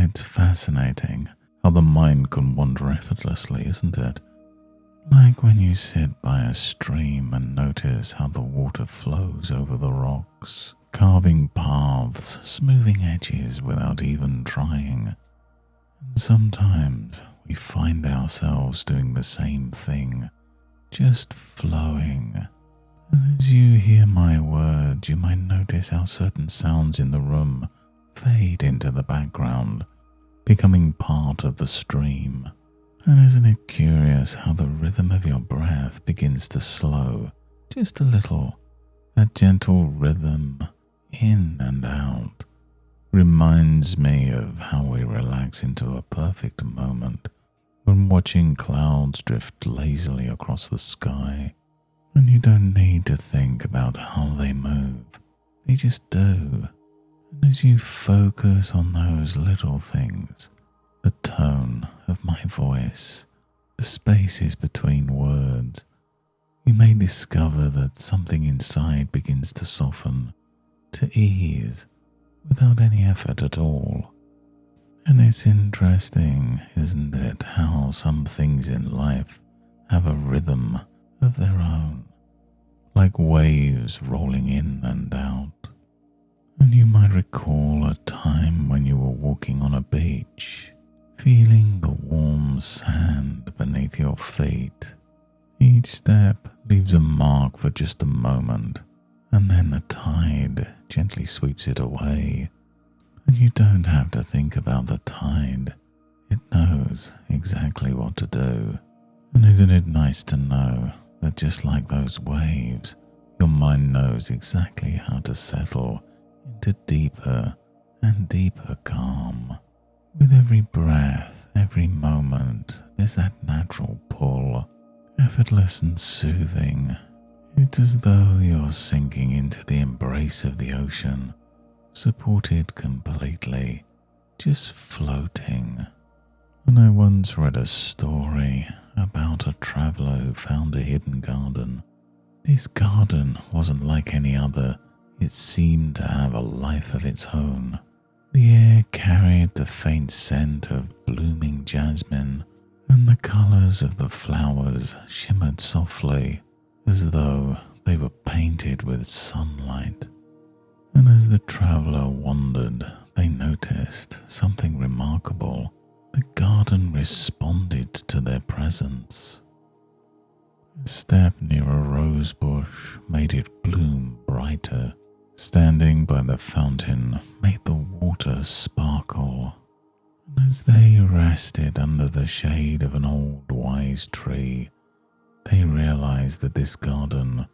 it's fascinating how the mind can wander effortlessly, isn't it? Like when you sit by a stream and notice how the water flows over the rocks, carving paths, smoothing edges without even trying. And sometimes we find ourselves doing the same thing, just flowing. And as you hear my words, you might notice how certain sounds in the room fade into the background, becoming part of the stream. And isn't it curious how the rhythm of your breath begins to slow just a little? That gentle rhythm in and out reminds me of how we relax into a perfect moment when watching clouds drift lazily across the sky. And you don't need to think about how they move, they just do. And as you focus on those little things, the tone of my voice, the spaces between words, you may discover that something inside begins to soften, to ease, without any effort at all. And it's interesting, isn't it, how some things in life have a rhythm of their own, like waves rolling in and out. And you might recall a time when you were walking on a beach, feeling the warm sand beneath your feet. Each step leaves a mark for just a moment, and then the tide gently sweeps it away. And you don't have to think about the tide. It knows exactly what to do. And isn't it nice to know that just like those waves, your mind knows exactly how to settle into deeper and deeper calm. With every breath, every moment, there's that natural pull, effortless and soothing. It's as though you're sinking into the embrace of the ocean, supported completely, just floating. And I once read a story about a traveller who found a hidden garden. This garden wasn't like any other. It seemed to have a life of its own. The air carried the faint scent of blooming jasmine, and the colours of the flowers shimmered softly, as though they were painted with sunlight. And as the traveller wandered, they noticed something remarkable. The garden responded to their presence. A step near a rose bush made it bloom brighter. Standing by the fountain made the water sparkle. And as they rested under the shade of an old wise tree, they realized that this garden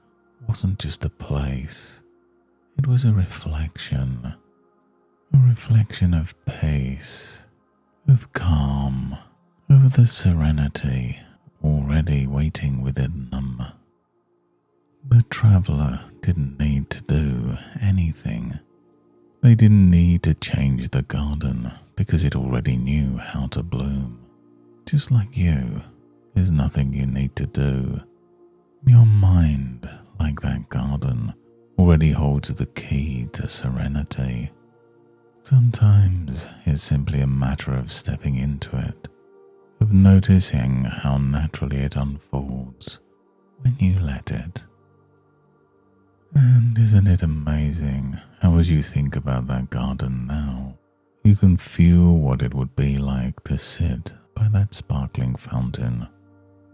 wasn't just a place. It was a reflection of peace, of calm, of the serenity already waiting within them. The traveller didn't need to do anything. They didn't need to change the garden because it already knew how to bloom. Just like you, there's nothing you need to do. Your mind, like that garden, already holds the key to serenity. Sometimes it's simply a matter of stepping into it, of noticing how naturally it unfolds when you let it. And isn't it amazing how as you think about that garden now, you can feel what it would be like to sit by that sparkling fountain,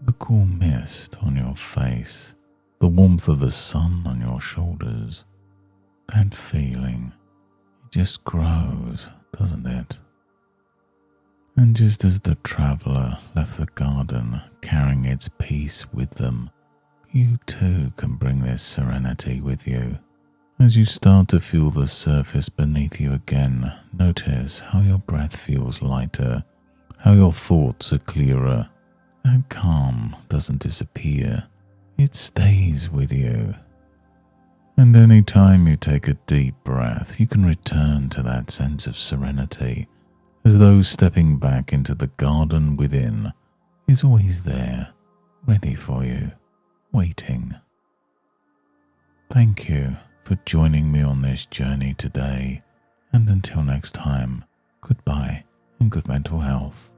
the cool mist on your face, the warmth of the sun on your shoulders. That feeling, it just grows, doesn't it? And just as the traveller left the garden carrying its peace with them, you too can bring this serenity with you. As you start to feel the surface beneath you again, notice how your breath feels lighter, how your thoughts are clearer. That calm doesn't disappear, it stays with you. And any time you take a deep breath, you can return to that sense of serenity, as though stepping back into the garden within is always there, ready for you, waiting. Thank you for joining me on this journey today, and until next time, goodbye and good mental health.